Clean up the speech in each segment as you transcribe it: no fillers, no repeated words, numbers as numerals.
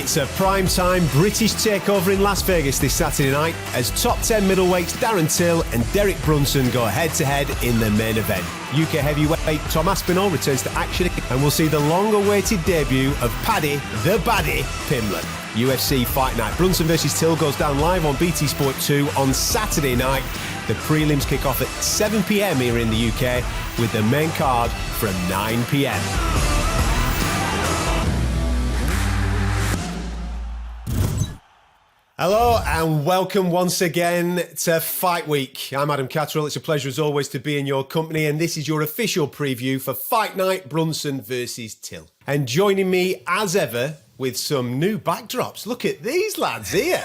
It's a prime-time British takeover in Las Vegas this Saturday night as top 10 middleweights Darren Till and Derek Brunson go head-to-head in the main event. UK heavyweight Tom Aspinall returns to action and we'll see the long-awaited debut of Paddy the Baddy Pimblett. UFC Fight Night. Brunson versus Till goes down live on BT Sport 2 on Saturday night. The prelims kick off at 7 p.m. here in the UK with the main card from 9 p.m. Hello and welcome once again to Fight Week. I'm Adam Catterall. It's a pleasure as always to be in your company, and this is your official preview for Fight Night Brunson versus Till. And joining me as ever with some new backdrops. Look at these lads here.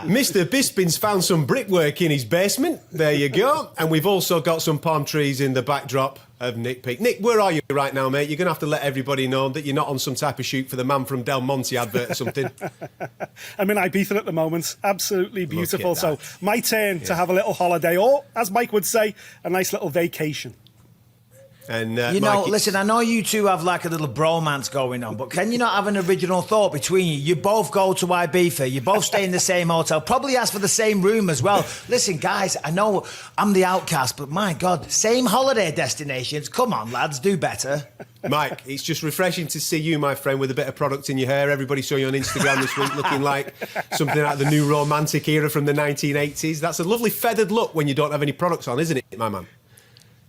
Mr. Bisping's found some brickwork in his basement. There you go. And we've also got some palm trees in the backdrop of Nick Peake. Nick, where are you right now, mate? You're going to have to let everybody know that you're not on some type of shoot for the Man from Del Monte advert or something. I'm in Ibiza at the moment. Absolutely beautiful. So my turn to have a little holiday, or as Mike would say, a nice little vacation. And listen, I know you two have like a little bromance going on, but can you not have an original thought between you? You both go to Ibiza, you both stay in the same hotel, probably ask for the same room as well. Listen, guys, I know I'm the outcast, but my God, same holiday destinations. Come on, lads, do better. Mike, it's just refreshing to see you, my friend, with a bit of product in your hair. Everybody saw you on Instagram this week looking like something out of the new romantic era from the 1980s. That's a lovely feathered look when you don't have any products on, isn't it, my man?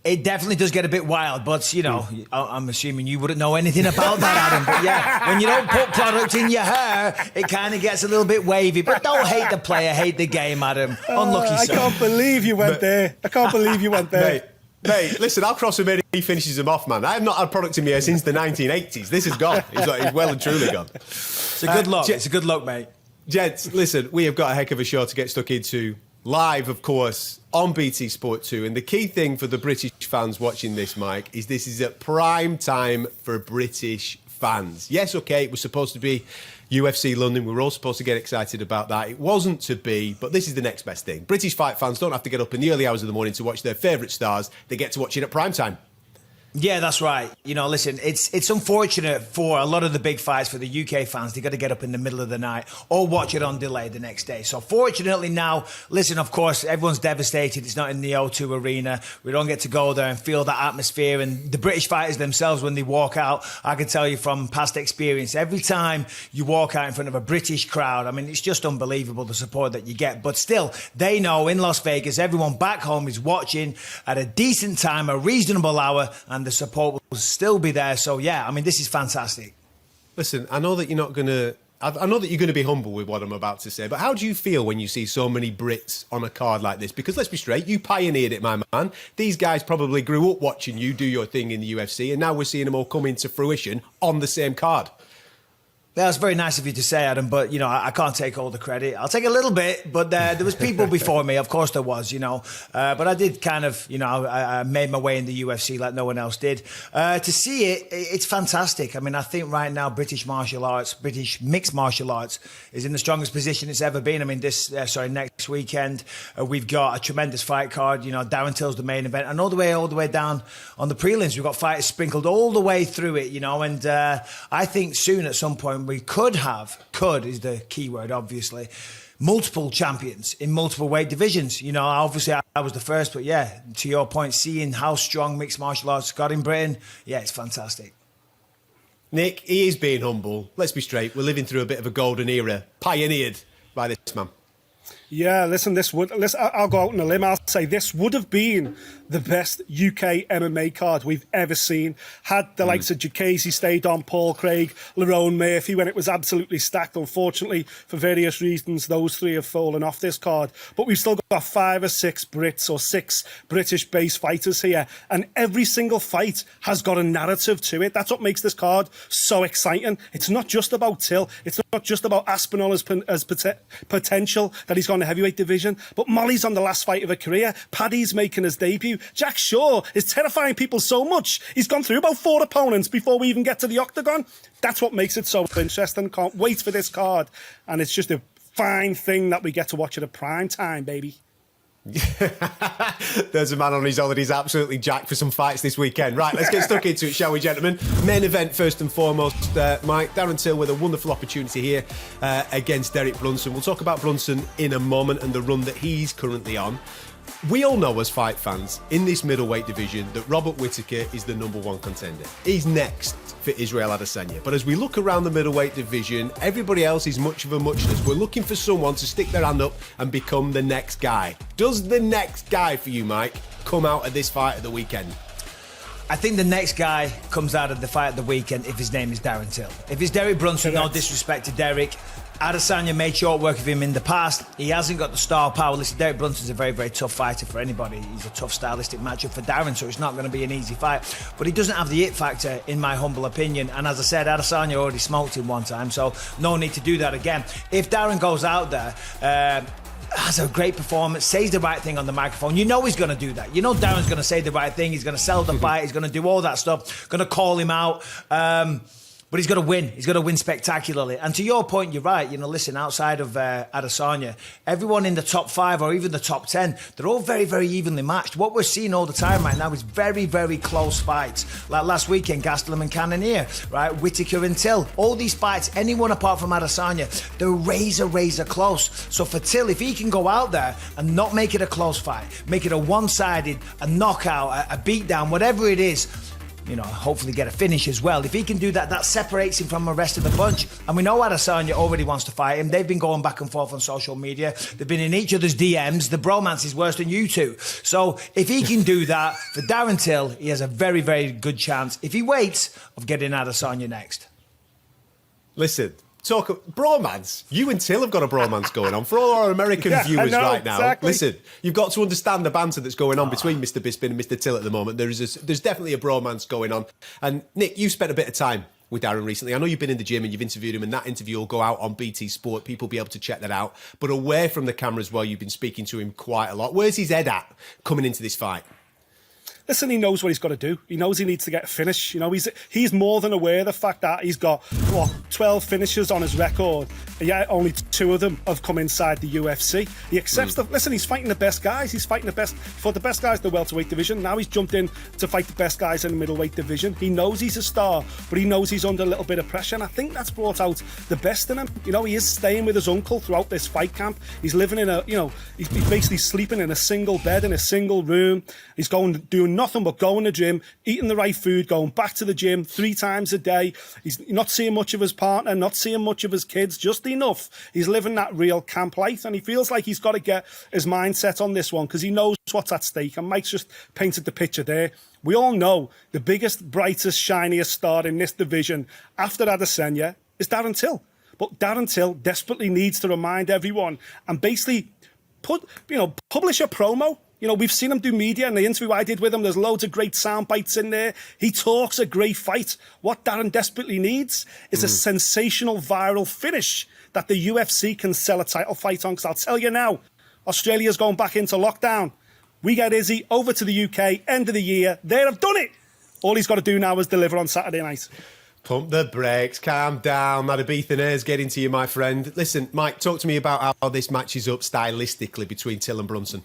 It definitely does get a bit wild, but, you know, I'm assuming you wouldn't know anything about that, Adam. But, yeah, when you don't put product in your hair, it kind of gets a little bit wavy. But don't hate the player, hate the game, Adam. Unlucky son. I can't believe you went there. I can't believe you went there. Mate, listen, I'll cross him in and he finishes him off, man. I have not had product in my hair since the 1980s. This is gone. He's well and truly gone. It's a good look. It's a good look, mate. Gents, listen, we have got a heck of a show to get stuck into. Live, of course, on BT Sport 2. And the key thing for the British fans watching this, Mike, is this is at prime time for British fans. Yes, OK, it was supposed to be UFC London. We were all supposed to get excited about that. It wasn't to be, but this is the next best thing. British fight fans don't have to get up in the early hours of the morning to watch their favourite stars. They get to watch it at prime time. Yeah, that's right. You know, listen, it's unfortunate for a lot of the big fights for the UK fans. They got to get up in the middle of the night or watch it on delay the next day. So fortunately now, listen, of course, everyone's devastated. It's not in the O2 Arena. We don't get to go there and feel that atmosphere. And the British fighters themselves, when they walk out, I can tell you from past experience, every time you walk out in front of a British crowd, I mean, it's just unbelievable the support that you get. But still, they know in Las Vegas, everyone back home is watching at a decent time, a reasonable hour, and the support will still be there. So, yeah, I mean, this is fantastic. Listen, I know that you're not going to... I know that you're going to be humble with what I'm about to say, but how do you feel when you see so many Brits on a card like this? Because let's be straight, you pioneered it, my man. These guys probably grew up watching you do your thing in the UFC, and now we're seeing them all come into fruition on the same card. That's very nice of you to say, Adam, but, you know, I can't take all the credit. I'll take a little bit, but there was people before me. Of course there was, you know. But I did kind of, you know, I made my way in the UFC like no one else did. To see it, it's fantastic. I mean, I think right now British mixed martial arts is in the strongest position it's ever been. I mean, next weekend, we've got a tremendous fight card. You know, Darren Till's the main event. And all the way down on the prelims, we've got fighters sprinkled all the way through it, you know. And I think soon at some point, we could is the key word, obviously, multiple champions in multiple weight divisions. You know, obviously I was the first, but yeah, to your point, seeing how strong mixed martial arts got in Britain, yeah, it's fantastic. Nick, he is being humble. Let's be straight, we're living through a bit of a golden era, pioneered by this man. Yeah, listen, I'll go out on a limb. I'll say this would have been the best UK MMA card we've ever seen. Had the likes of Jacasey stayed on, Paul Craig, Lerone Murphy, when it was absolutely stacked. Unfortunately, for various reasons, those three have fallen off this card. But we've still got 5 or 6 Brits or 6 British-based fighters here. And every single fight has got a narrative to it. That's what makes this card so exciting. It's not just about Till. It's not just about Aspinall as potential that he's got in the heavyweight division. But Molly's on the last fight of her career. Paddy's making his debut. Jack Shaw is terrifying people so much. He's gone through about 4 opponents before we even get to the octagon. That's what makes it so interesting. Can't wait for this card. And it's just a fine thing that we get to watch at a prime time, baby. There's a man on his holidays absolutely jacked for some fights this weekend. Right, let's get stuck into it, shall we, gentlemen? Main event first and foremost, Mike. Darren Till with a wonderful opportunity here against Derek Brunson. We'll talk about Brunson in a moment and the run that he's currently on. We all know as fight fans in this middleweight division that Robert Whittaker is the #1 contender. He's next for Israel Adesanya. But as we look around the middleweight division, everybody else is much of a muchness. We're looking for someone to stick their hand up and become the next guy. Does the next guy for you, Mike, come out of this fight at the weekend? I think the next guy comes out of the fight at the weekend if his name is Darren Till. If it's Derek Brunson, no disrespect to Derek. Adesanya made short work of him in the past. He hasn't got the star power. Listen, Derek Brunson's a very, very tough fighter for anybody. He's a tough stylistic matchup for Darren, so it's not going to be an easy fight. But he doesn't have the it factor, in my humble opinion. And as I said, Adesanya already smoked him one time, so no need to do that again. If Darren goes out there, has a great performance, says the right thing on the microphone, you know he's going to do that. You know Darren's going to say the right thing. He's going to sell the fight. He's going to do all that stuff. Going to call him out. But he's got to win. He's got to win spectacularly. And to your point, you're right. You know, listen, outside of Adesanya, everyone in the top 5 or even the top 10, they're all very, very evenly matched. What we're seeing all the time right now is very, very close fights. Like last weekend, Gastelum and Cannonier, right? Whittaker and Till. All these fights, anyone apart from Adesanya, they're razor close. So for Till, if he can go out there and not make it a close fight, make it a one-sided, a knockout, a beatdown, whatever it is, you know, hopefully get a finish as well. If he can do that, that separates him from the rest of the bunch. And we know Adesanya already wants to fight him. They've been going back and forth on social media. They've been in each other's DMs. The bromance is worse than you two. So if he can do that for Darren Till, he has a very, very good chance, if he waits, of getting Adesanya next. Listen, talk bromance. You and Till have got a bromance going on. For all our American viewers right now, exactly. Listen, you've got to understand the banter that's going on between Mr. Bisping and Mr. Till at the moment. There's definitely a bromance going on. And Nick, you spent a bit of time with Darren recently. I know you've been in the gym and you've interviewed him, and that interview will go out on BT Sport. People will be able to check that out. But away from the camera as well, you've been speaking to him quite a lot. Where's his head at coming into this fight? Listen, he knows what he's got to do. He knows he needs to get a finish. You know, he's more than aware of the fact that he's got 12 finishes on his record. Yeah, only 2 of them have come inside the UFC. He accepts that. Listen, he's fighting the best guys. He's fighting the best guys in the welterweight division. Now he's jumped in to fight the best guys in the middleweight division. He knows he's a star, but he knows he's under a little bit of pressure, and I think that's brought out the best in him. You know, he is staying with his uncle throughout this fight camp. He's living in he's basically sleeping in a single bed in a single room. He's doing nothing but going to the gym, eating the right food, going back to the gym 3 times a day. He's not seeing much of his partner, not seeing much of his kids, just enough. He's living that real camp life, and he feels like he's got to get his mindset on this one because he knows what's at stake. And Mike's just painted the picture there. We all know the biggest, brightest, shiniest star in this division after Adesanya is Darren Till. But Darren Till desperately needs to remind everyone and basically publish a promo. You know, we've seen him do media, and the interview I did with him, there's loads of great sound bites in there. He talks a great fight. What Darren desperately needs is a sensational viral finish that the UFC can sell a title fight on. Because I'll tell you now, Australia's going back into lockdown. We get Izzy over to the UK, end of the year. They have done it. All he's got to do now is deliver on Saturday night. Pump the brakes, calm down. That Ibiza air's getting to you, my friend. Listen, Mike, talk to me about how this matches up stylistically between Till and Brunson.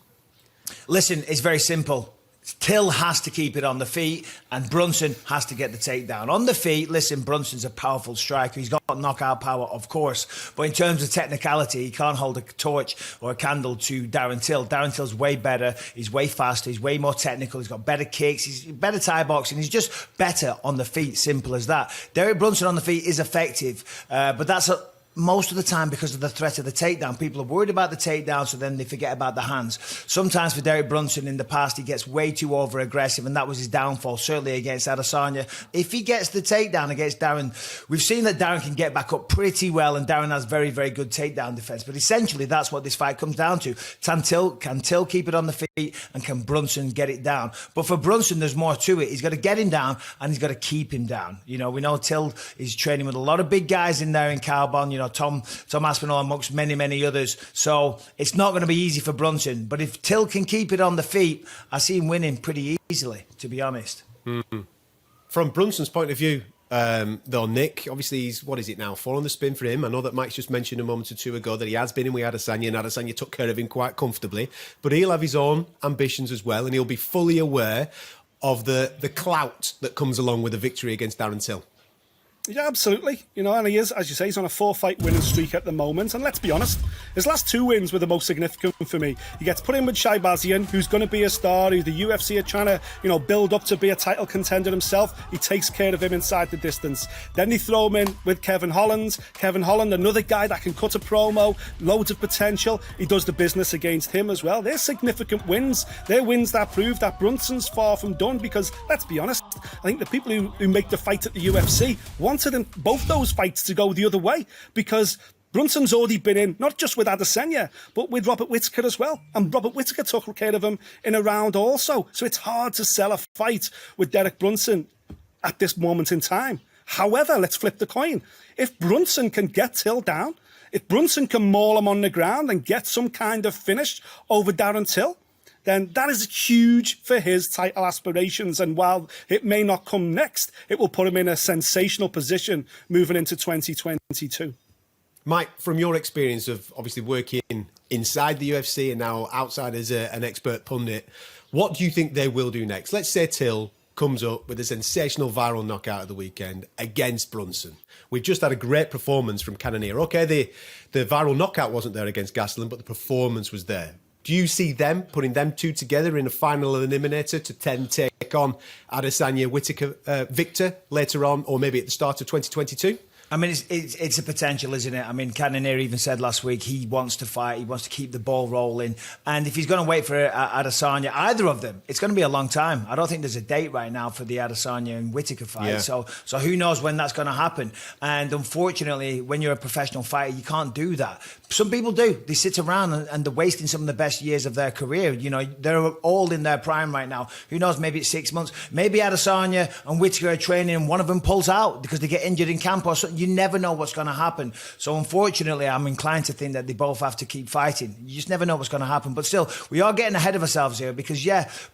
Listen, it's very simple. Till has to keep it on the feet and Brunson has to get the takedown. On the feet, listen, Brunson's a powerful striker. He's got knockout power, of course. But in terms of technicality, he can't hold a torch or a candle to Darren Till. Darren Till's way better. He's way faster. He's way more technical. He's got better kicks. He's better Thai boxing. He's just better on the feet. Simple as that. Derek Brunson on the feet is effective, but that's most of the time because of the threat of the takedown. People are worried about the takedown, so then they forget about the hands. Sometimes for Derek Brunson in the past, he gets way too over-aggressive, and that was his downfall, certainly against Adesanya. If he gets the takedown against Darren, we've seen that Darren can get back up pretty well, and Darren has very, very good takedown defense. But essentially, that's what this fight comes down to. Can Till keep it on the feet, and can Brunson get it down? But for Brunson, there's more to it. He's got to get him down, and he's got to keep him down. You know, we know Till is training with a lot of big guys in there in Carbon, you know, Tom Aspinall amongst many, many others. So it's not going to be easy for Brunson. But if Till can keep it on the feet, I see him winning pretty easily, to be honest. Mm-hmm. From Brunson's point of view, though, Nick. Obviously, he's, what is it now, 4 on the spin for him. I know that Mike's just mentioned a moment or two ago that he has been in with Adesanya, and Adesanya took care of him quite comfortably. But he'll have his own ambitions as well, and he'll be fully aware of the clout that comes along with a victory against Darren Till. Yeah, absolutely. And he is, as you say, he's on a 4-fight winning streak at the moment. And let's be honest, his last 2 wins were the most significant for me. He gets put in with Shaibazian, who's going to be a star, who the UFC are trying to, build up to be a title contender himself. He takes care of him inside the distance. Then they throw him in with Kevin Holland. Kevin Holland, another guy that can cut a promo, loads of potential. He does the business against him as well. They're significant wins. They're wins that prove that Brunson's far from done because, let's be honest, I think the people who make the fight at the UFC wanted in both those fights to go the other way because Brunson's already been in, not just with Adesanya, but with Robert Whittaker as well. And Robert Whittaker took care of him in a round also. So it's hard to sell a fight with Derek Brunson at this moment in time. However, let's flip the coin. If Brunson can get Till down, if Brunson can maul him on the ground and get some kind of finish over Darren Till, then that is huge for his title aspirations. And while it may not come next, it will put him in a sensational position moving into 2022. Mike, from your experience of obviously working inside the UFC and now outside as an expert pundit, what do you think they will do next? Let's say Till comes up with a sensational viral knockout of the weekend against Brunson. We've just had a great performance from Cannonier. Okay, the viral knockout wasn't there against Gastelum, but the performance was there. Do you see them putting them two together in a final eliminator to then take on Adesanya Whittaker Victor later on, or maybe at the start of 2022? I mean, it's a potential, isn't it? I mean, Cannonier even said last week he wants to fight, he wants to keep the ball rolling. And if he's going to wait for Adesanya, either of them, it's going to be a long time. I don't think there's a date right now for the Adesanya and Whittaker fight. Yeah. So who knows when that's going to happen. And unfortunately, when you're a professional fighter, you can't do that. Some people do. They sit around and they're wasting some of the best years of their career. They're all in their prime right now. Who knows, maybe it's 6 months. Maybe Adesanya and Whittaker are training and one of them pulls out because they get injured in camp or something. You never know what's going to happen. So unfortunately, I'm inclined to think that they both have to keep fighting. You just never know what's going to happen. But still, we are getting ahead of ourselves here because,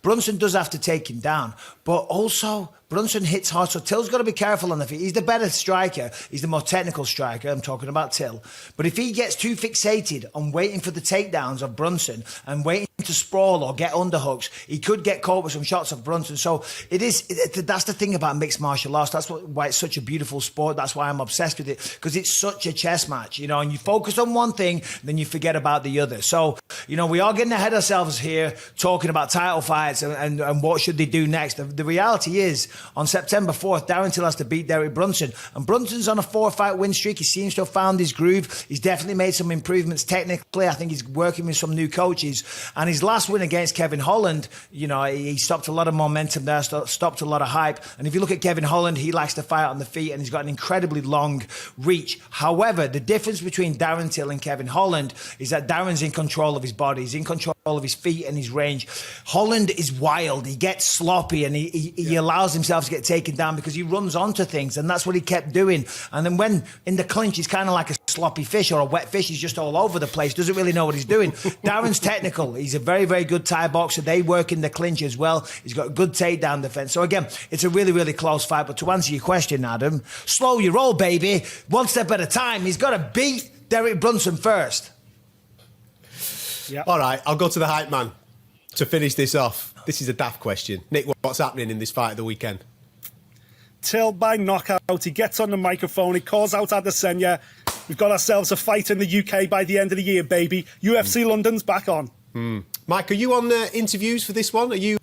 Brunson does have to take him down. But also, Brunson hits hard, so Till's got to be careful on the feet. He's the better striker. He's the more technical striker. I'm talking about Till. But if he gets too fixated on waiting for the takedowns of Brunson and waiting to sprawl or get underhooks, he could get caught with some shots of Brunson. So that's the thing about mixed martial arts. That's why it's such a beautiful sport. That's why I'm obsessed with it, because it's such a chess match, and you focus on one thing, then you forget about the other. So, we are getting ahead of ourselves here, talking about title fights and what should they do next. The reality is, on September 4th, Darren Till has to beat Derek Brunson. And Brunson's on a 4-fight win streak. He seems to have found his groove. He's definitely made some improvements technically. I think he's working with some new coaches. And his last win against Kevin Holland, he stopped a lot of momentum there, stopped a lot of hype. And if you look at Kevin Holland, he likes to fight on the feet and he's got an incredibly long reach. However, the difference between Darren Till and Kevin Holland is that Darren's in control of his body. He's in control of his feet and his range. Holland is wild. He gets sloppy and he allows himself to get taken down because he runs onto things, and that's what he kept doing. And then when in the clinch, he's kind of like a sloppy fish or a wet fish. He's just all over the place, doesn't really know what he's doing. Darren's technical. He's a very, very good Thai boxer. They work in the clinch as well. He's got a good takedown defense. So again, it's a really, really close fight. But to answer your question, Adam, slow your roll, baby. One step at a time. He's got to beat Derek Brunson first. Yeah. All right, I'll go to the hype man to finish this off. This is a daft question. Nick, what's happening in this fight of the weekend? Till by knockout, he gets on the microphone, he calls out Adesanya. We've got ourselves a fight in the UK by the end of the year, baby. UFC London's back on. Mike, are you on interviews for this one? Are you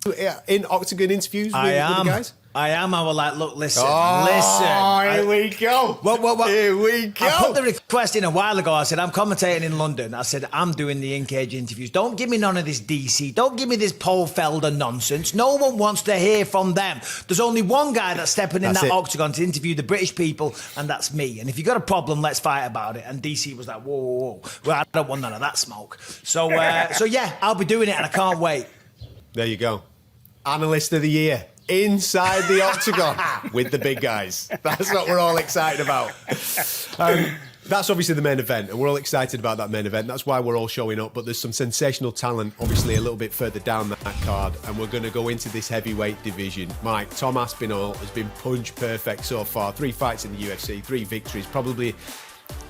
in Octagon interviews with the guys? I am. I was like, look, listen. Here we go. What? Here we go. I put the request in a while ago. I said, I'm commentating in London. I said, I'm doing the in-cage interviews. Don't give me none of this DC. Don't give me this Paul Felder nonsense. No one wants to hear from them. There's only one guy that's stepping in that octagon to interview the British people, and that's me. And if you got a problem, let's fight about it. And DC was like, whoa. Well, I don't want none of that smoke. So yeah, I'll be doing it, and I can't wait. There you go. Analyst of the year. Inside the octagon with the big guys. That's what we're all excited about. That's obviously the main event, and we're all excited about that main event. That's why we're all showing up. But there's some sensational talent, obviously, a little bit further down that card, and we're going to go into this heavyweight division. Mike, Tom Aspinall has been punch perfect so far. 3 fights in the UFC, 3 victories. Probably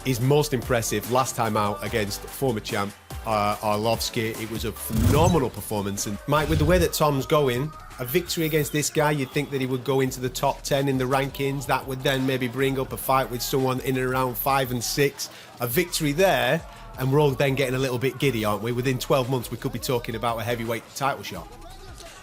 his most impressive last time out against former champ Ilovsky. It was a phenomenal performance. And Mike, with the way that Tom's going, a victory against this guy, you'd think that he would go into the top 10 in the rankings. That would then maybe bring up a fight with someone in and around 5 and 6. A victory there, and we're all then getting a little bit giddy, aren't we? Within 12 months, we could be talking about a heavyweight title shot.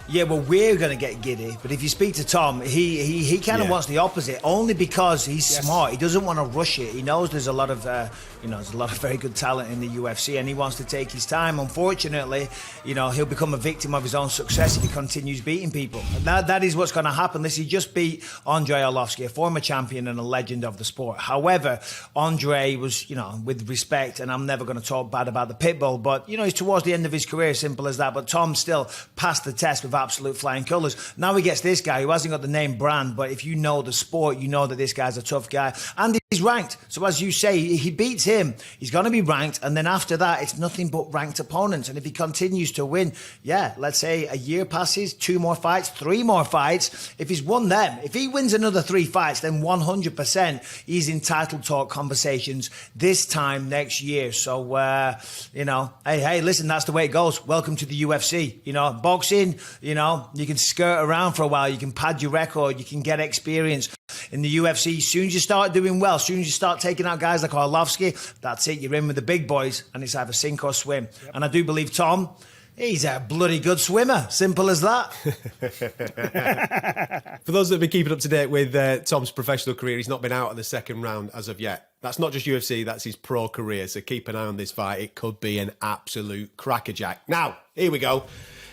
Yeah, well, we're going to get giddy. But if you speak to Tom, he kind of wants the opposite, only because he's smart. He doesn't want to rush it. He knows there's a lot of, there's a lot of very good talent in the UFC, and he wants to take his time. Unfortunately, he'll become a victim of his own success if he continues beating people. And that is what's going to happen. He just beat Andre Ilovsky, a former champion and a legend of the sport. However, Andre was, with respect, and I'm never going to talk bad about the Pitbull, but, he's towards the end of his career, simple as that. But Tom still passed the test with absolute flying colours. Now he gets this guy who hasn't got the name brand, but if you know the sport, you know that this guy's a tough guy, and he's ranked. So as you say, he beats him, he's going to be ranked, and then after that, it's nothing but ranked opponents. And if he continues to win, let's say a year passes, 2 more fights, 3 more fights. If he's won them, if he wins another 3 fights, then 100% he's in title talk conversations this time next year. So, hey, listen, that's the way it goes. Welcome to the UFC. Boxing, you can skirt around for a while, you can pad your record, you can get experience. In the UFC, as soon as you start doing well, as soon as you start taking out guys like Ilovsky, that's it, you're in with the big boys, and it's either sink or swim. Yep. And I do believe Tom, he's a bloody good swimmer. Simple as that. For those that have been keeping up to date with Tom's professional career, he's not been out of the second round as of yet. That's not just UFC, that's his pro career. So keep an eye on this fight. It could be an absolute crackerjack. Now, here we go.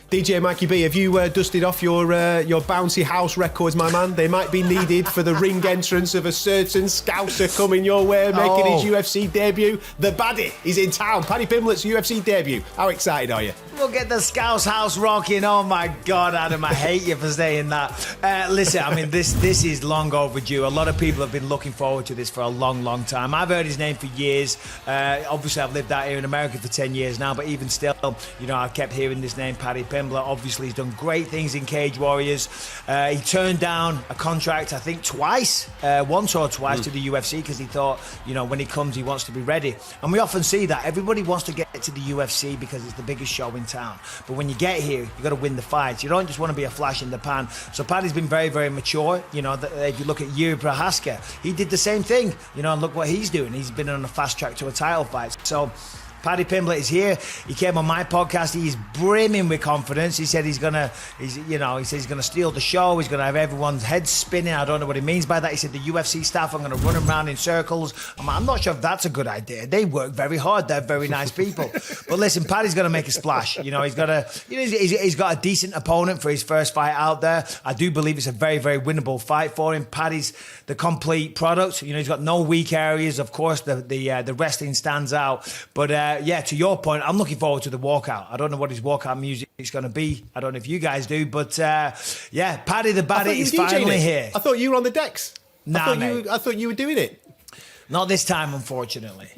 DJ Mikey B, have you dusted off your bouncy house records, my man? They might be needed for the ring entrance of a certain Scouser coming your way, making his UFC debut. The baddie is in town. Paddy Pimblett's UFC debut. How excited are you? We'll get the Scouse house rocking. Oh my God, Adam, I hate you for saying that. Listen, I mean, this is long overdue. A lot of people have been looking forward to this for a long, long time. I've heard his name for years. Obviously, I've lived out here in America for 10 years now, but even still, I've kept hearing this name, Paddy Pimblett. Obviously, he's done great things in Cagewarriors. He turned down a contract, I think, once or twice to the UFC because he thought, when he comes, he wants to be ready. And we often see that. Everybody wants to get to the UFC because it's the biggest show in town. But when you get here, you got to win the fights. You don't just want to be a flash in the pan. So Paddy's been very, very mature. If you look at Derek Brunson, he did the same thing. And look what he's doing. He's been on a fast track to a title fight. So Paddy Pimblett is here. He came on my podcast. He's brimming with confidence. He said he's gonna steal the show. He's gonna have everyone's heads spinning. I don't know what he means by that. He said the UFC staff, I'm gonna run them around in circles. I'm not sure if that's a good idea. They work very hard. They're very nice people. But listen, Paddy's gonna make a splash. He's got a decent opponent for his first fight out there. I do believe it's a very, very winnable fight for him. Paddy's the complete product. He's got no weak areas. Of course, the wrestling stands out. But to your point, I'm looking forward to the walkout. I don't know what his walkout music is going to be. I don't know if you guys do, but Paddy the Baddie is finally here. I thought you were on the decks. Nah, I thought you were doing it. Not this time, unfortunately.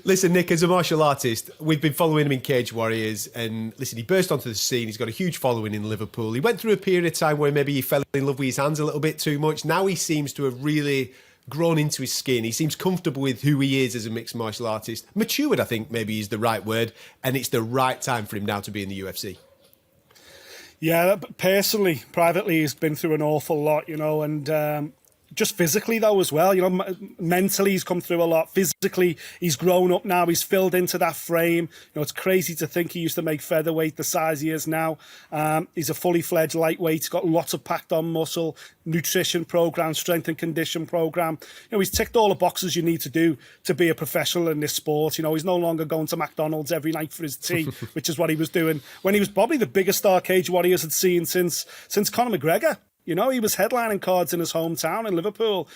Listen, Nick, as a martial artist, we've been following him in Cagewarriors, and listen, he burst onto the scene. He's got a huge following in Liverpool. He went through a period of time where maybe he fell in love with his hands a little bit too much. Now he seems to have really grown into his skin. He seems comfortable with who he is as a mixed martial artist. Matured, I think, maybe is the right word, and it's the right time for him now to be in the UFC. Yeah, personally, privately, he's been through an awful lot, and just physically though as well, mentally he's come through a lot. Physically, he's grown up now. He's filled into that frame. It's crazy to think he used to make featherweight the size he is now. He's a fully fledged lightweight. He's got lots of packed on muscle, nutrition program, strength and condition program. He's ticked all the boxes you need to do to be a professional in this sport. He's no longer going to McDonald's every night for his tea, which is what he was doing when he was probably the biggest star Cagewarriors had seen since Conor McGregor. You know, he was headlining cards in his hometown in Liverpool,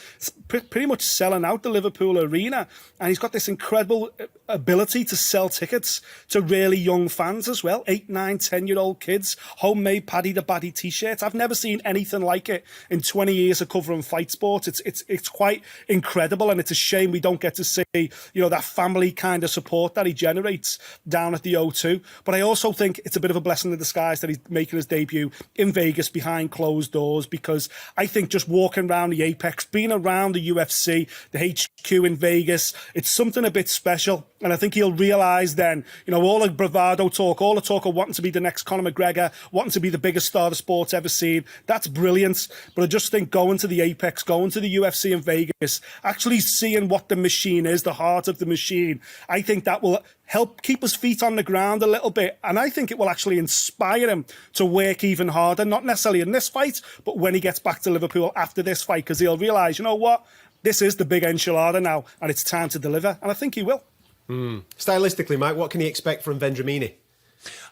pretty much selling out the Liverpool arena. And he's got this incredible ability to sell tickets to really young fans as well. 8, 9, 10-year-old kids, homemade Paddy the Baddy t-shirts. I've never seen anything like it in 20 years of covering fight sports. It's quite incredible, and it's a shame we don't get to see, you know, that family kind of support that he generates down at the O2. But I also think it's a bit of a blessing in disguise that he's making his debut in Vegas behind closed doors, because I think just walking around the Apex, being around the UFC, the HQ in Vegas, it's something a bit special. And I think he'll realise then, you know, all the bravado talk, all the talk of wanting to be the next Conor McGregor, wanting to be the biggest star the sport's ever seen, that's brilliant. But I just think going to the Apex, going to the UFC in Vegas, actually seeing what the machine is, the heart of the machine, I think that will help keep his feet on the ground a little bit. And I think it will actually inspire him to work even harder, not necessarily in this fight, but when he gets back to Liverpool after this fight, because he'll realise, you know what, this is the big enchilada now, and it's time to deliver. And I think he will. Stylistically, Mike, what can he expect from Vendramini?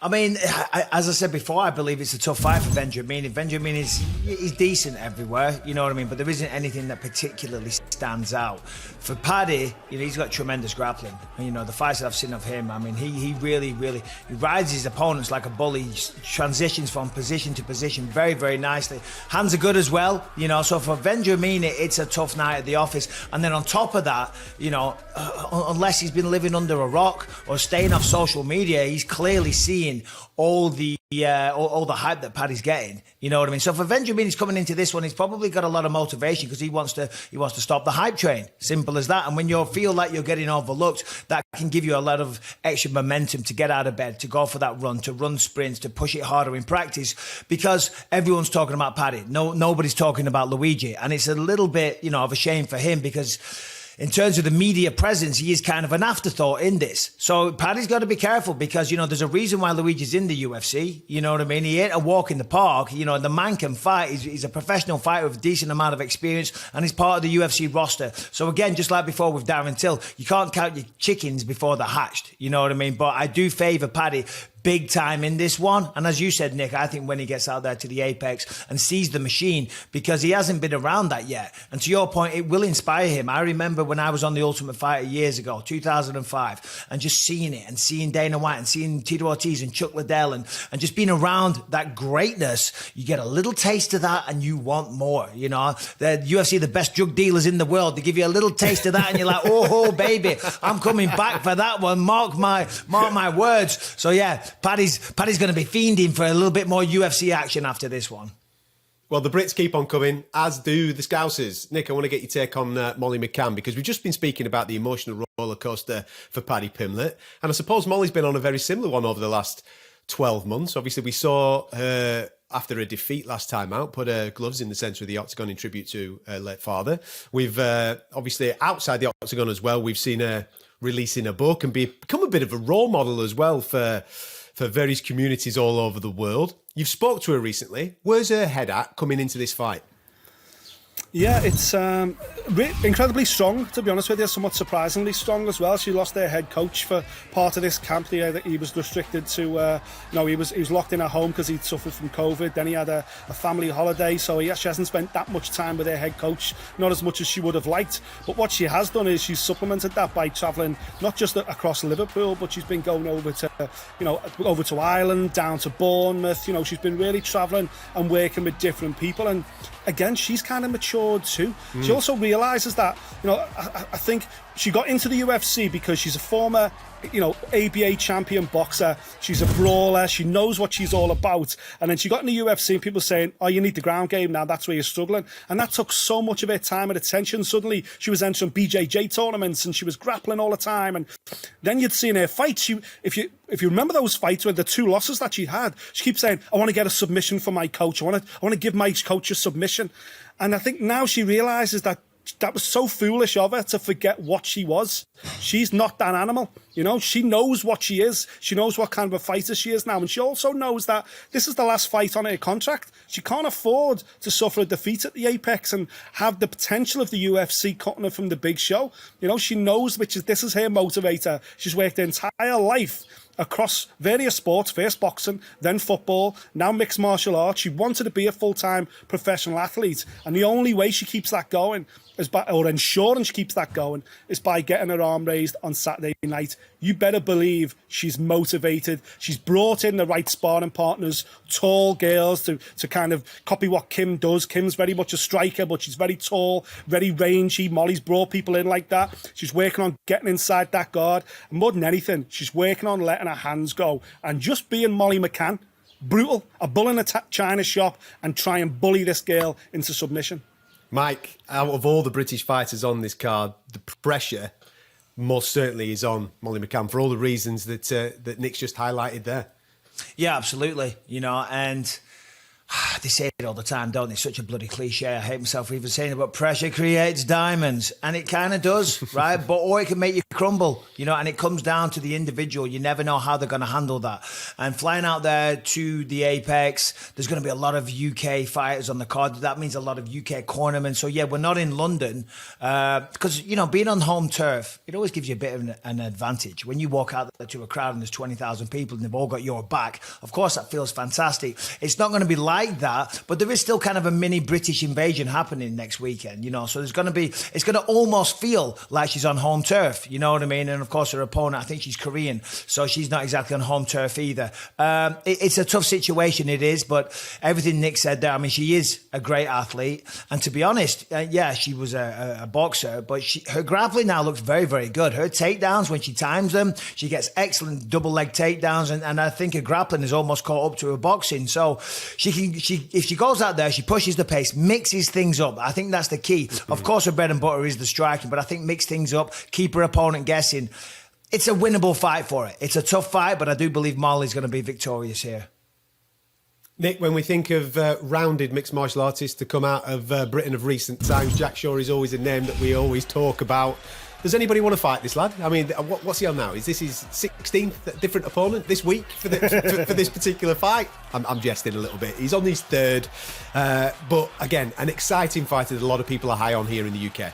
I mean, as I said before, I believe it's a tough fight for Vendramini. He's decent everywhere, you know what I mean? But there isn't anything that particularly stands out. For Paddy, you know, he's got tremendous grappling. And, you know, the fights that I've seen of him, I mean, he really he rides his opponents like a bull. He transitions from position to position very, very nicely. Hands are good as well, you know. So for Vendramini, it's a tough night at the office. And then on top of that, you know, unless he's been living under a rock or staying off social media, he's clearly seeing all the hype that Paddy's getting, you know what I mean? So for Vendramini's coming into this one, he's probably got a lot of motivation because he wants to stop the hype train. Simple as that. And when you feel like you're getting overlooked, that can give you a lot of extra momentum to get out of bed, to go for that run, to run sprints, to push it harder in practice, because everyone's talking about Paddy. Nobody's talking about Luigi, and it's a little bit, you know, of a shame for him because in terms of the media presence, he is kind of an afterthought in this. So Paddy's got to be careful because, you know, there's a reason why Luigi's in the UFC. You know what I mean? He ain't a walk in the park. You know, the man can fight. He's a professional fighter with a decent amount of experience, and he's part of the UFC roster. So again, just like before with Darren Till, you can't count your chickens before they're hatched. You know what I mean? But I do favour Paddy big time in this one. And as you said, Nick, I think when he gets out there to the Apex and sees the machine, because he hasn't been around that yet. And to your point, it will inspire him. I remember when I was on The Ultimate Fighter years ago, 2005, and just seeing it and seeing Dana White and seeing Tito Ortiz and Chuck Liddell and just being around that greatness, you get a little taste of that and you want more. You know, the UFC, the best drug dealers in the world, they give you a little taste of that and you're like, oh baby, I'm coming back for that one. Mark my words. So yeah, Paddy's going to be fiending for a little bit more UFC action after this one. Well, the Brits keep on coming, as do the Scousers. Nick, I want to get your take on Molly McCann, because we've just been speaking about the emotional roller coaster for Paddy Pimblett. And I suppose Molly's been on a very similar one over the last 12 months. Obviously, we saw her, after a defeat last time out, put her gloves in the centre of the octagon in tribute to her late father. We've obviously, outside the octagon as well, we've seen her releasing a book and become a bit of a role model as well for various communities all over the world. You've spoke to her recently. Where's her head at coming into this fight? Yeah, it's incredibly strong, to be honest with you, somewhat surprisingly strong as well. She lost their head coach for part of this camp. He was restricted to, he was locked in at home because he'd suffered from COVID. Then he had a family holiday, so she hasn't spent that much time with her head coach, not as much as she would have liked. But what she has done is she's supplemented that by travelling not just across Liverpool, but she's been going over to Ireland, down to Bournemouth. You know, she's been really travelling and working with different people. And again, she's kind of matured too. She also realises that, you know, I think she got into the UFC because she's a former, you know, ABA champion boxer. She's a brawler. She knows what she's all about. And then she got in the UFC and people saying, oh, you need the ground game now. That's where you're struggling. And that took so much of her time and attention. Suddenly she was entering BJJ tournaments and she was grappling all the time. And then you'd see in her fights, if you remember those fights with the 2 losses that she had, she keeps saying, I want to get a submission from my coach. I want to give my coach a submission. And I think now she realises that was so foolish of her to forget what she was. She's not that animal. You know, she knows what she is. She knows what kind of a fighter she is now. And she also knows that this is the last fight on her contract. She can't afford to suffer a defeat at the Apex and have the potential of the UFC cutting her from the big show. You know, she knows this is her motivator. She's worked her entire life across various sports, first boxing, then football, now mixed martial arts. She wanted to be a full-time professional athlete. And the only way she keeps that going is by, or ensuring she keeps that going, is by getting her arm raised on Saturday night. You better believe she's motivated. She's brought in the right sparring partners, tall girls to kind of copy what Kim does. Kim's very much a striker, but she's very tall, very rangy. Molly's brought people in like that. She's working on getting inside that guard. And more than anything, she's working on letting her hands go and just being Molly McCann. Brutal, a bull in a china shop, and try and bully this girl into submission. Mike, out of all the British fighters on this card, the pressure most certainly is on Molly McCann for all the reasons that that Nick's just highlighted there. Yeah, absolutely. You know, and they say it all the time, don't they? It's such a bloody cliche. I hate myself for even saying it, but pressure creates diamonds. And it kind of does, right? But or it can make you crumble, you know, and it comes down to the individual. You never know how they're going to handle that. And flying out there to the Apex, there's going to be a lot of UK fighters on the card. That means a lot of UK cornermen. So, yeah, we're not in London because, you know, being on home turf, it always gives you a bit of an advantage. When you walk out there to a crowd and there's 20,000 people and they've all got your back, of course, that feels fantastic. It's not going to be like that, but there is still kind of a mini British invasion happening next weekend, you know, so it's going to almost feel like she's on home turf, you know what I mean? And of course her opponent, I think she's Korean, so she's not exactly on home turf either. It's a tough situation, it is, but everything Nick said there, I mean, she is a great athlete, and to be honest, yeah, she was a boxer, but her grappling now looks very, very good. Her takedowns, when she times them, she gets excellent double leg takedowns, and I think her grappling is almost caught up to her boxing, so if she goes out there, she pushes the pace, mixes things up. I think that's the key. Of course, her bread and butter is the striking, but I think mix things up, keep her opponent guessing. It's a winnable fight for her. It's a tough fight, but I do believe Molly's going to be victorious here. Nick, when we think of rounded mixed martial artists to come out of Britain of recent times, Jack Shaw is always a name that we always talk about. Does anybody want to fight this lad? I mean, what's he on now? Is this his 16th different opponent this week for this particular fight? I'm jesting a little bit. He's on his third. But again, an exciting fighter that a lot of people are high on here in the UK.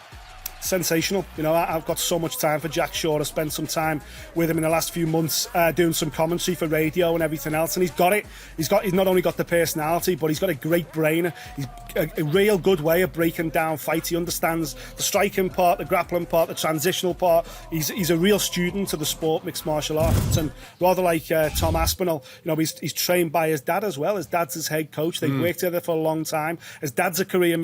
Sensational. You know, I've got so much time for Jack Shaw. I spent some time with him in the last few months doing some commentary for radio and everything else, and he's got it. He's not only got the personality, but he's got a great brain. He's a real good way of breaking down fights. He understands the striking part, the grappling part, the transitional part. He's a real student of the sport, mixed martial arts, and rather like Tom Aspinall, you know, he's trained by his dad as well. His dad's his head coach. They've worked together for a long time. His dad's a Korean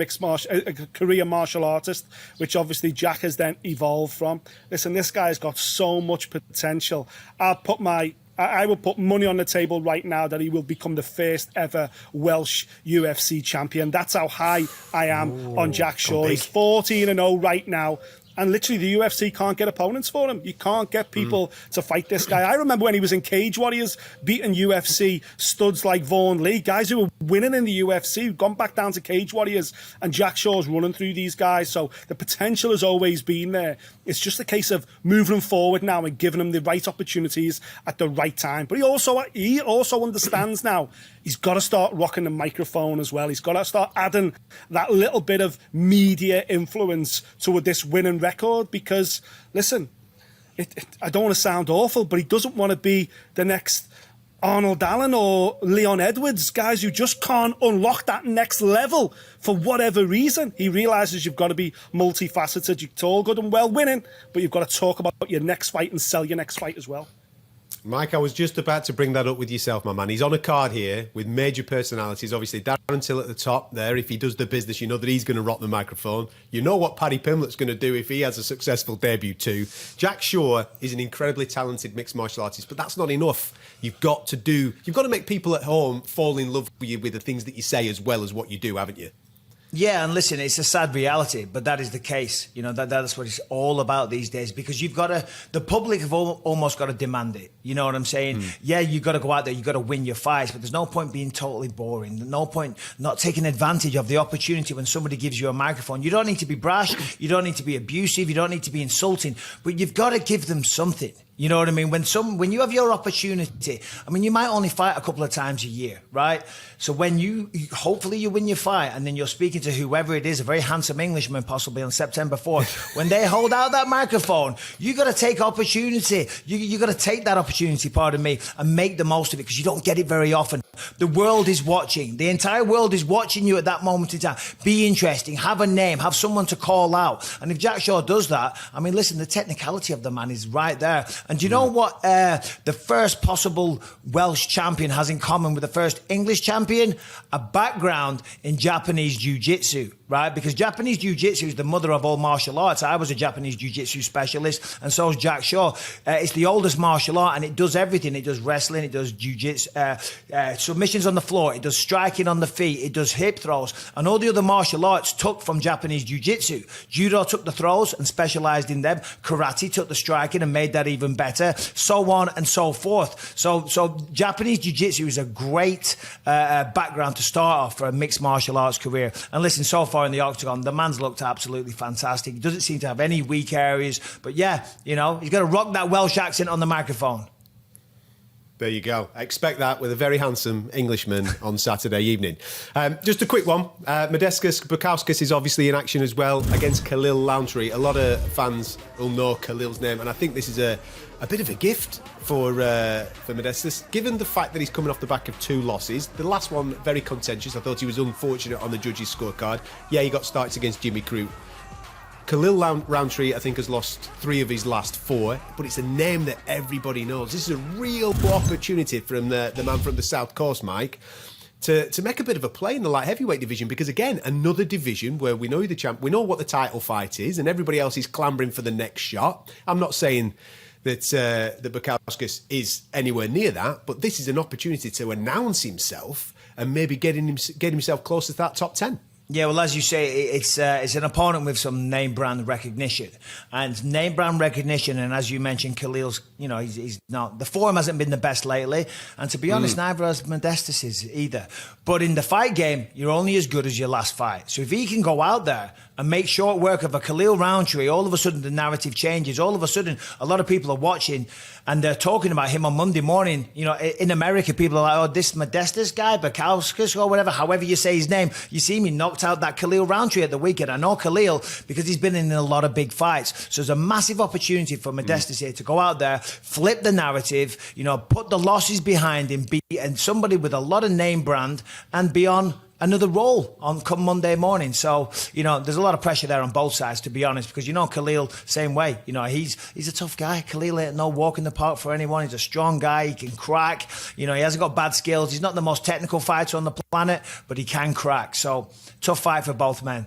martial artist, which obviously Jack has then evolved from. Listen, this guy's got so much potential. I would put money on the table right now that he will become the first ever Welsh UFC champion. That's how high I am on Jack Shaw. He's 14-0 right now. And literally the UFC can't get opponents for him. You can't get people to fight this guy. I remember when he was in Cagewarriors, beating UFC studs like Vaughan Lee, guys who were winning in the UFC, gone back down to Cagewarriors, and Jack Shaw's running through these guys. So the potential has always been there. It's just a case of moving forward now and giving him the right opportunities at the right time. But he also understands now he's got to start rocking the microphone as well. He's got to start adding that little bit of media influence to this winning record, because, listen, I don't want to sound awful, but he doesn't want to be the next Arnold Allen or Leon Edwards, guys who just can't unlock that next level for whatever reason. He realises you've got to be multifaceted. You're all good and well winning, but you've got to talk about your next fight and sell your next fight as well. Mike, I was just about to bring that up with yourself, my man. He's on a card here with major personalities. Obviously, Darren Till at the top there. If he does the business, you know that he's going to rock the microphone. You know what Paddy Pimblett's going to do if he has a successful debut too. Jack Shaw is an incredibly talented mixed martial artist, but that's not enough. You've got to make people at home fall in love with you with the things that you say as well as what you do, haven't you? Yeah, and listen, it's a sad reality, but that is the case. You know, that's what it's all about these days, because the public have almost got to demand it. You know what I'm saying? Yeah, you've got to go out there, you've got to win your fights, but there's no point being totally boring. There's no point not taking advantage of the opportunity when somebody gives you a microphone. You don't need to be brash, you don't need to be abusive, you don't need to be insulting, but you've got to give them something. You know what I mean? When you have your opportunity, I mean, you might only fight a couple of times a year, right? So when hopefully you win your fight, and then you're speaking to whoever it is, a very handsome Englishman possibly on September 4th, when they hold out that microphone, you got to take opportunity. You got to take that opportunity, pardon me, and make the most of it, because you don't get it very often. The world is watching. The entire world is watching you at that moment in time. Be interesting, have a name, have someone to call out. And if Jack Shaw does that, I mean, listen, the technicality of the man is right there. And do you know what the first possible Welsh champion has in common with the first English champion? A background in Japanese jiu-jitsu, right? Because Japanese jiu-jitsu is the mother of all martial arts. I was a Japanese jiu-jitsu specialist, and so is Jack Shaw. It's the oldest martial art, and it does everything. It does wrestling, it does jiu-jitsu, submissions on the floor, it does striking on the feet, it does hip throws, and all the other martial arts took from Japanese jiu-jitsu. Judo took the throws and specialized in them. Karate took the striking and made that even better, so on and so forth. So Japanese jiu-jitsu is a great background to start off for a mixed martial arts career. And listen, so far in the octagon, the man's looked absolutely fantastic. He doesn't seem to have any weak areas, but yeah, you know, he's got to rock that Welsh accent on the microphone. There you go. I expect that with a very handsome Englishman on Saturday evening. Just a quick one. Modestas Bukauskas is obviously in action as well against Khalil Laundry. A lot of fans will know Khalil's name, and I think this is a bit of a gift for Modestas, given the fact that he's coming off the back of 2 losses. The last one, very contentious. I thought he was unfortunate on the judges' scorecard. Yeah, he got starts against Jimmy Crute. Khalil Roundtree, I think, has lost 3 of his last 4, but it's a name that everybody knows. This is a real opportunity from the man from the South Coast, Mike, to make a bit of a play in the light heavyweight division, because, again, another division where we know who the champ, we know what the title fight is, and everybody else is clambering for the next shot. I'm not saying that the Bukauskas is anywhere near that, but this is an opportunity to announce himself and maybe get himself closer to that top 10. Yeah, well, as you say, it's an opponent with some name brand recognition, and name brand recognition. And as you mentioned, Khalil's, you know, he's not, the form hasn't been the best lately, and to be honest, neither has Modestas either. But in the fight game, you're only as good as your last fight. So if he can go out there and make short work of a Khalil Roundtree, all of a sudden the narrative changes. All of a sudden, a lot of people are watching and they're talking about him on Monday morning. You know, in America, people are like, oh, this Modestas guy, Bukauskas, or whatever, however you say his name. You see me knocked out that Khalil Roundtree at the weekend. I know Khalil because he's been in a lot of big fights. So there's a massive opportunity for Modestas here to go out there, flip the narrative, you know, put the losses behind him, be and somebody with a lot of name brand, and be on another role on come Monday morning. So, you know, there's a lot of pressure there on both sides, to be honest, because, you know, Khalil, same way. You know, he's a tough guy. Khalil ain't no walk in the park for anyone. He's a strong guy. He can crack. You know, he hasn't got bad skills. He's not the most technical fighter on the planet, but he can crack. So, tough fight for both men.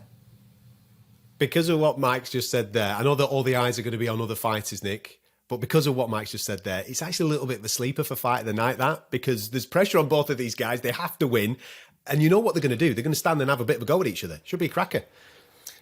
Because of what Mike's just said there, I know that all the eyes are going to be on other fighters, Nick, but because of what Mike's just said there, it's actually a little bit of a sleeper for Fight of the Night, that, because there's pressure on both of these guys. They have to win. And you know what they're going to do? They're going to stand and have a bit of a go at each other. Should be a cracker.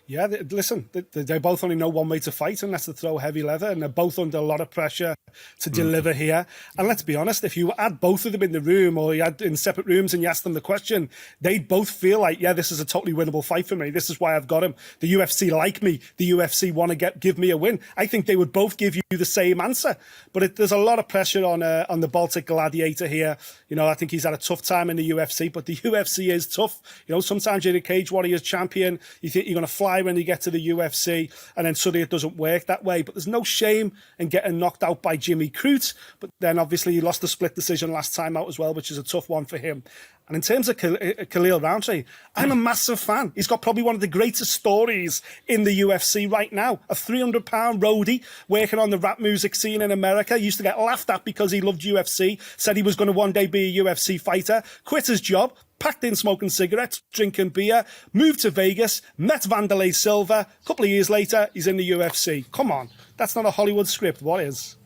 Yeah, listen, they both only know one way to fight, and that's to throw heavy leather, and they're both under a lot of pressure to deliver here. And let's be honest, if you had both of them in the room, or you had in separate rooms and you asked them the question, they'd both feel like, yeah, this is a totally winnable fight for me. This is why I've got him. The UFC like me. The UFC want to give me a win. I think they would both give you the same answer. But there's a lot of pressure on the Baltic Gladiator here. You know, I think he's had a tough time in the UFC, but the UFC is tough. You know, sometimes you're a Cagewarriors champion. You think you're going to fly when you get to the UFC, and then suddenly it doesn't work that way. But there's no shame in getting knocked out by Jimmy Crute. But then obviously he lost the split decision last time out as well, which is a tough one for him. And in terms of Khalil Roundtree, I'm a massive fan. He's got probably one of the greatest stories in the UFC right now. A 300-pound roadie working on the rap music scene in America. He used to get laughed at because he loved UFC, said he was going to one day be a UFC fighter, quit his job, packed in smoking cigarettes, drinking beer, moved to Vegas, met Wanderlei Silva. A couple of years later, he's in the UFC. Come on, that's not a Hollywood script. What is?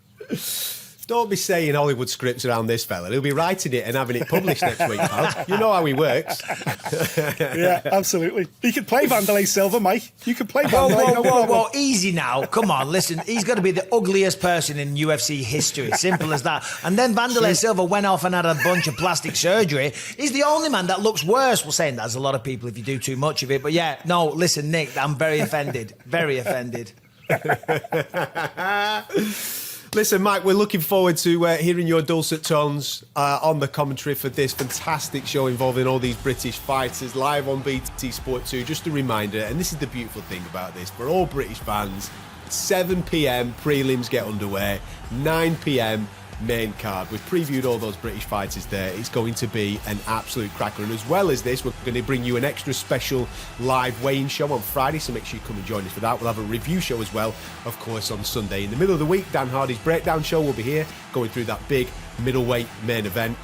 Don't be saying Hollywood scripts around this fella. He'll be writing it and having it published next week, pal. You know how he works. Yeah, absolutely. He could play Wanderlei Silva, Mike. You could play Wanderlei. Whoa, easy now. Come on, listen. He's got to be the ugliest person in UFC history. Simple as that. And then Wanderlei Silva went off and had a bunch of plastic surgery. He's the only man that looks worse. Well, saying that's a lot of people if you do too much of it. But yeah, no, listen, Nick, I'm very offended. Very offended. Listen, Mike, we're looking forward to hearing your dulcet tones on the commentary for this fantastic show involving all these British fighters live on BT Sport 2. Just a reminder, and this is the beautiful thing about this, for all British fans, 7 p.m. prelims get underway, 9 p.m. main card. We've previewed all those British fighters there. It's going to be an absolute cracker. And as well as this, we're going to bring you an extra special live weighing show on Friday, so make sure you come and join us for that. We'll have a review show as well, of course, on Sunday. In the middle of the week, Dan Hardy's Breakdown Show will be here, going through that big middleweight main event.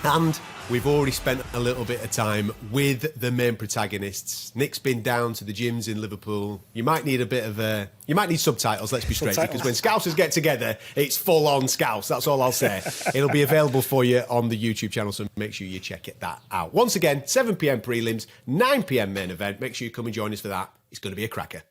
And we've already spent a little bit of time with the main protagonists. Nick's been down to the gyms in Liverpool. You might need you might need subtitles, let's be straight, because when Scousers get together, it's full on Scouse. That's all I'll say. It'll be available for you on the YouTube channel, so make sure you check that out. Once again, 7 p.m. prelims, 9 p.m. main event. Make sure you come and join us for that. It's going to be a cracker.